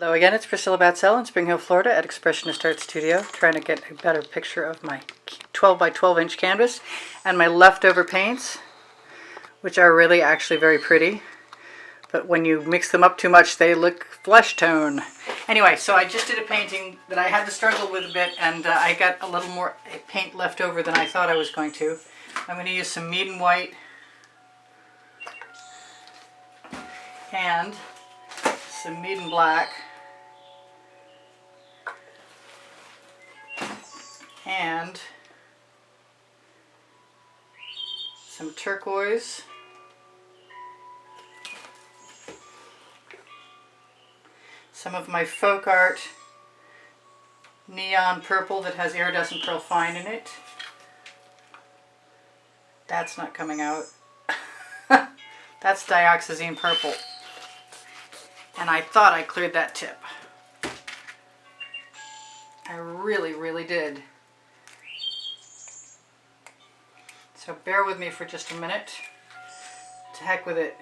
Hello again, it's Priscilla Batzell in Spring Hill, Florida at Expressionist Art Studio, trying to get a better picture of my 12 by 12 inch canvas and my leftover paints, which are really actually very pretty, but when you mix them up too much they look flesh tone. Anyway, so I just did a painting that I had to struggle with a bit, and I got a little more paint left over than I thought I was going to. I'm going to use some Meeden white and some Meeden black and some turquoise, some of my folk art neon purple that has iridescent pearl fine in it. That's not coming out. That's dioxazine purple. And I thought I cleared that tip. I really did. So bear with me for just a minute. To heck with it.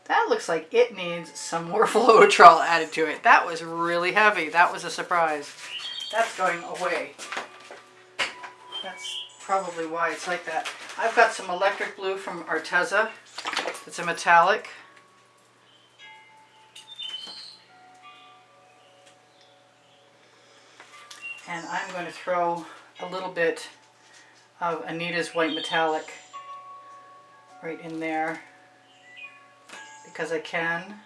That looks like it needs some more Floetrol added to it. That was really heavy. That was a surprise. That's going away. That's probably why it's like that. I've got some electric blue from Arteza. It's a metallic. And I'm going to throw a little bit of Anita's white metallic right in there because I can.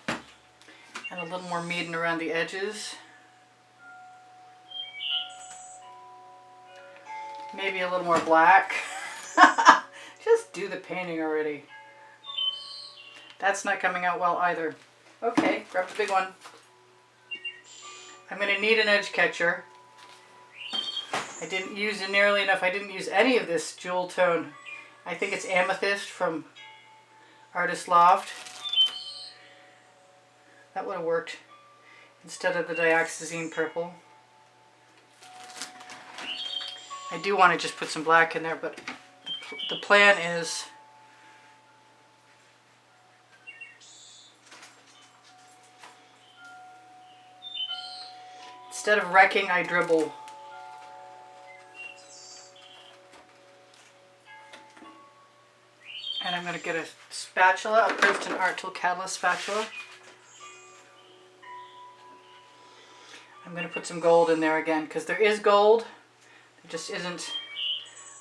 And a little more Meeden around the edges. Maybe a little more black. Just do the painting already. That's not coming out well either. Okay, grab the big one. I'm going to need an edge catcher. I didn't use it nearly enough. I didn't use any of this jewel tone. I think it's Amethyst from Artist Loft. That would have worked instead of the dioxazine purple. I do want to just put some black in there, but the plan is instead of wrecking, I dribble. And I'm going to get a spatula, a Princeton Art Tool Catalyst spatula. I'm going to put some gold in there again, because there is gold. There just isn't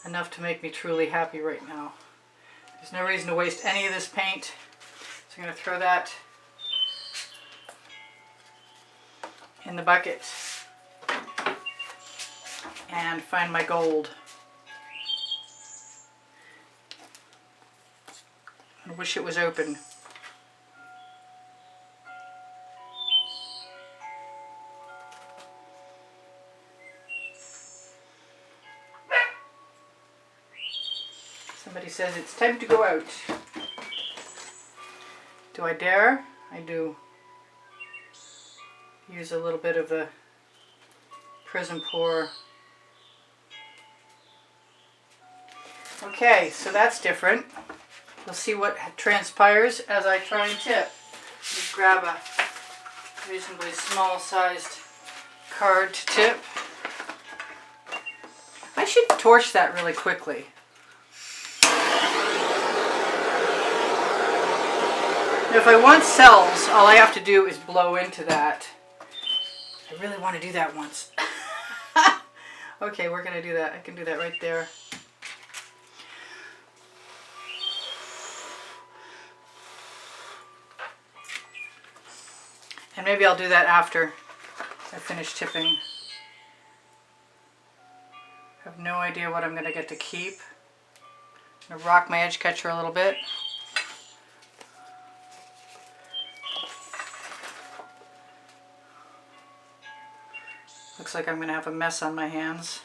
enough to make me truly happy right now. There's no reason to waste any of this paint. So I'm going to throw that in the bucket and find my gold. I wish it was open. Somebody says it's time to go out. Do I dare? I do. Use a little bit of the prism pour. Okay, so that's different. We'll see what transpires as I try and tip. Just grab a reasonably small sized card to tip. I should torch that really quickly. Now, if I want cells, all I have to do is blow into that. I really want to do that once. Okay, we're going to do that. I can do that right there. And maybe I'll do that after I finish tipping. I have no idea what I'm going to get to keep. I'm going to rock my edge catcher a little bit. Looks like I'm going to have a mess on my hands.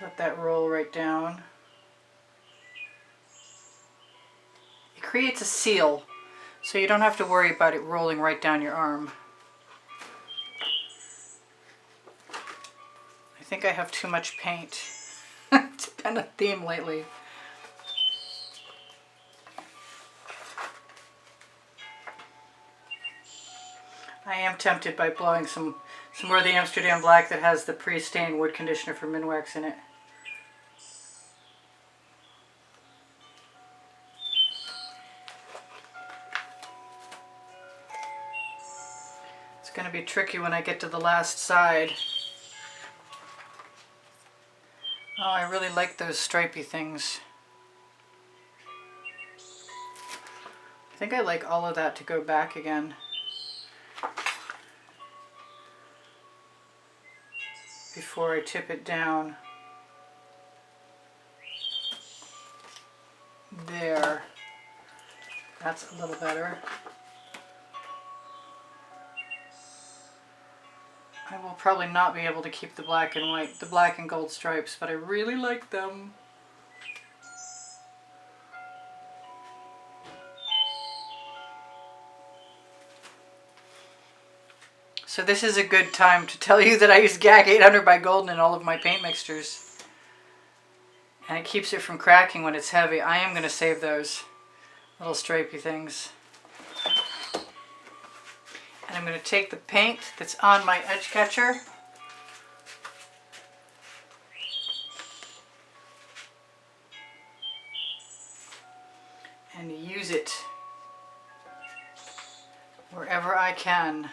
Let that roll right down. It creates a seal, so you don't have to worry about it rolling right down your arm. think I have too much paint. It's been a theme lately. I am tempted by blowing some more of the Amsterdam Black that has the pre-stained wood conditioner from Minwax in it. It's going to be tricky when I get to the last side. Oh, I really like those stripy things. I think I like all of that to go back again. Before I tip it down. There. That's a little better. I will probably not be able to keep the black and white, the black and gold stripes, but I really like them. So this is a good time to tell you that I use GAC 800 by Golden in all of my paint mixtures. And it keeps it from cracking when it's heavy. I am going to save those little stripy things. And I'm going to take the paint that's on my edge catcher and use it wherever I can.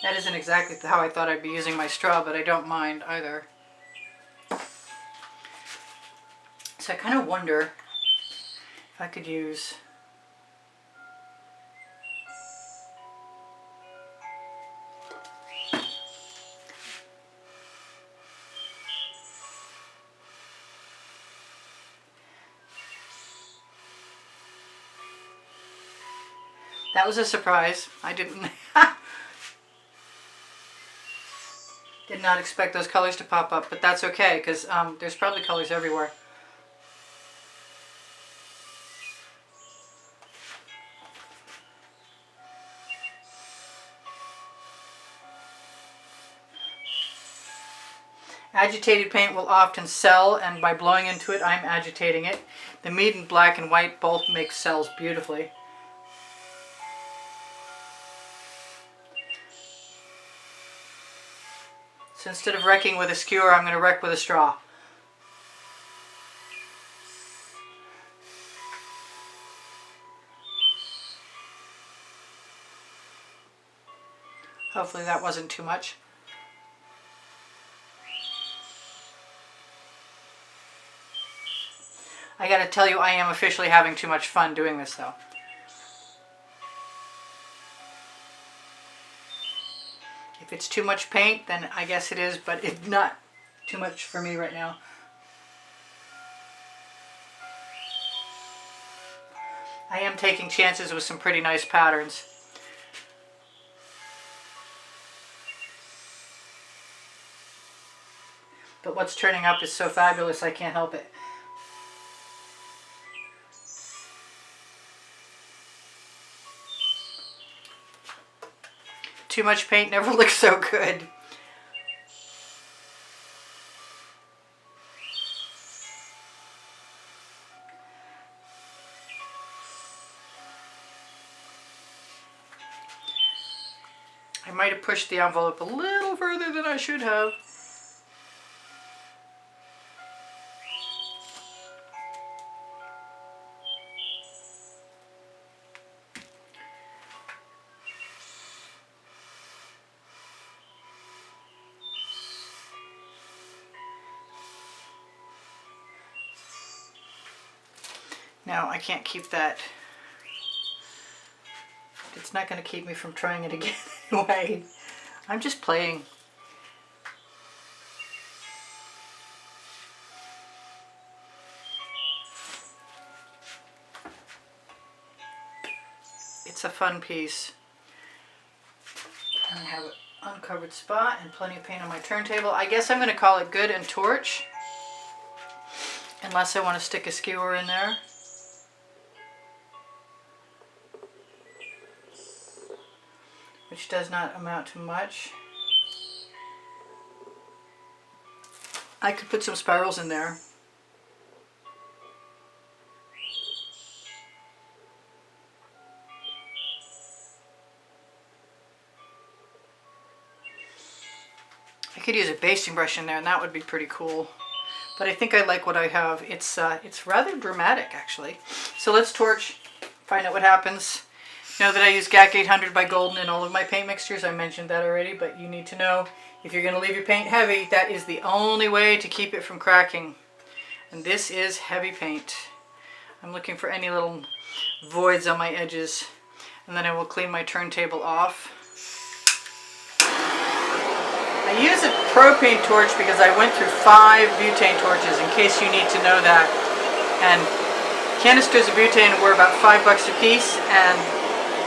That isn't exactly how I thought I'd be using my straw, but I don't mind either. So I kind of wonder if I could use that was a surprise. I didn't did not expect those colors to pop up, but that's okay because there's probably colors everywhere. Agitated paint will often sell, and by blowing into it, I'm agitating it. The Meeden black and white both make cells beautifully. So instead of wrecking with a skewer, I'm going to wreck with a straw. Hopefully that wasn't too much. I gotta tell you, I am officially having too much fun doing this though. If it's too much paint, then I guess it is, but it's not too much for me right now. I am taking chances with some pretty nice patterns. But what's turning up is so fabulous, I can't help it. Too much paint never looks so good. I might have pushed the envelope a little further than I should have. Now I can't keep that It's not going to keep me from trying it again anyway. I'm just playing. It's a fun piece. I have an uncovered spot and plenty of paint on my turntable. I guess I'm going to call it good and torch, unless I want to stick a skewer in there. Which does not amount to much. I could put some spirals in there. I could use a basting brush in there and that would be pretty cool. But I think I like what I have. It's rather dramatic actually. So let's torch, find out what happens. Know that I use GAC 800 by Golden in all of my paint mixtures. I mentioned that already, but you need to know if you're going to leave your paint heavy, that is the only way to keep it from cracking. And this is heavy paint. I'm looking for any little voids on my edges. And then I will clean my turntable off. I use a propane torch because I went through 5 butane torches, in case you need to know that. And canisters of butane were about $5 a piece, and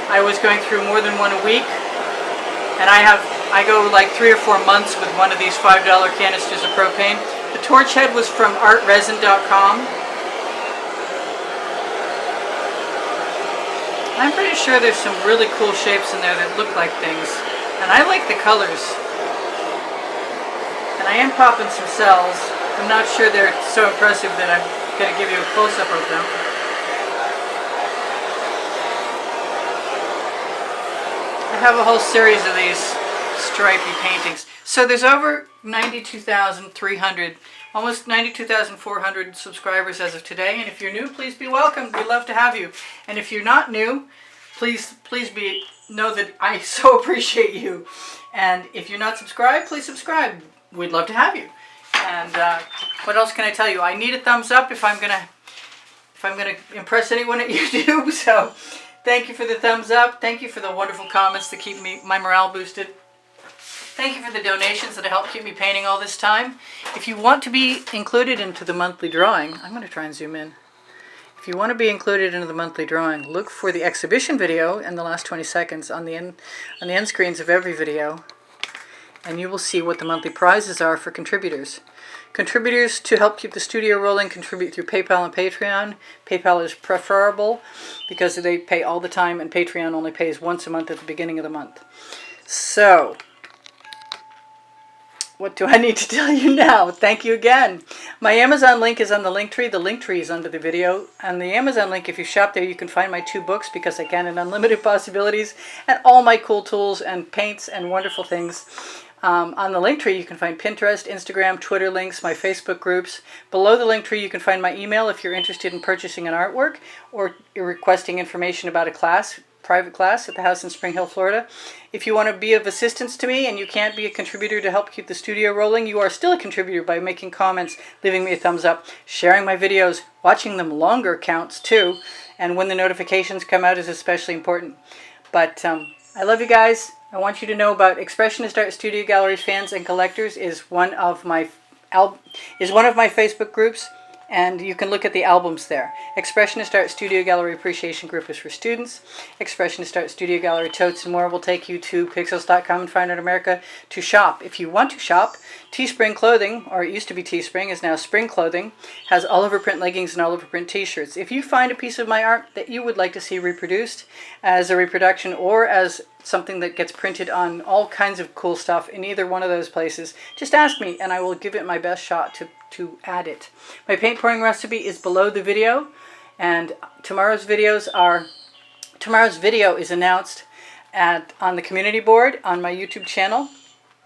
I was going through more than one a week, and I go like 3 or 4 months with one of these $5 canisters of propane. The torch head was from artresin.com. I'm pretty sure there's some really cool shapes in there that look like things, and I like the colors. And I am popping some cells. I'm not sure they're so impressive that I'm going to give you a close-up of them. I have a whole series of these stripy paintings. So there's over 92,300, almost 92,400 subscribers as of today. And if you're new, please be welcome. We'd love to have you. And if you're not new, please know that I so appreciate you. And if you're not subscribed, please subscribe. We'd love to have you. And what else can I tell you? I need a thumbs up if I'm gonna impress anyone at YouTube. So thank you for the thumbs up. Thank you for the wonderful comments that keep my morale boosted. Thank you for the donations that help keep me painting all this time. If you want to be included into the monthly drawing, I'm going to try and zoom in. If you want to be included into the monthly drawing, look for the exhibition video in the last 20 seconds on the end screens of every video, and you will see what the monthly prizes are for contributors. Contributors to help keep the studio rolling contribute through PayPal and Patreon. PayPal is preferable because they pay all the time, and Patreon only pays once a month at the beginning of the month. So, what do I need to tell you now? Thank you again. My Amazon link is on the link tree. The link tree is under the video. On the Amazon link, if you shop there, you can find my 2 books, Because I Can and Unlimited Possibilities, and all my cool tools and paints and wonderful things. On the link tree, you can find Pinterest, Instagram, Twitter links, my Facebook groups. Below the link tree, you can find my email if you're interested in purchasing an artwork or you're requesting information about a class, private class at the house in Spring Hill, Florida. If you want to be of assistance to me and you can't be a contributor to help keep the studio rolling, you are still a contributor by making comments, leaving me a thumbs up, sharing my videos, watching them longer counts too, and when the notifications come out is especially important. But I love you guys. I want you to know about Expressionist Art Studio Galleries Fans and Collectors is one of my Facebook groups, and you can look at the albums there. Expressionist Art Studio Gallery Appreciation Group is for students. Expressionist Art Studio Gallery Totes and More will take you to pixels.com and Fine Art America to shop. If you want to shop, Teespring Clothing, or it used to be Teespring, is now Spring Clothing, has all-over print leggings and all-over print t-shirts. If you find a piece of my art that you would like to see reproduced as a reproduction or as something that gets printed on all kinds of cool stuff in either one of those places, just ask me and I will give it my best shot to add it. My paint pouring recipe is below the video, and tomorrow's video is announced on the community board on my YouTube channel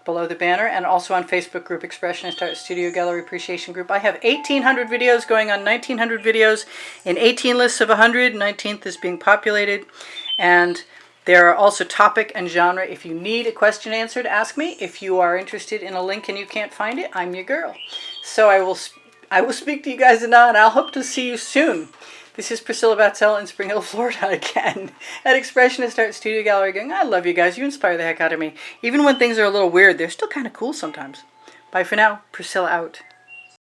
below the banner, and also on Facebook group Expressionist Art Studio Gallery Appreciation Group. I have 1,800 videos going on 1,900 videos in 18 lists of 100. 19th is being populated, and there are also topic and genre. If you need a question answered, ask me. If you are interested in a link and you can't find it, I'm your girl. So I will speak to you guys now, and I'll hope to see you soon. This is Priscilla Batzell in Spring Hill, Florida again at Expressionist Art Studio Gallery going, I love you guys. You inspire the heck out of me. Even when things are a little weird, they're still kind of cool sometimes. Bye for now. Priscilla out.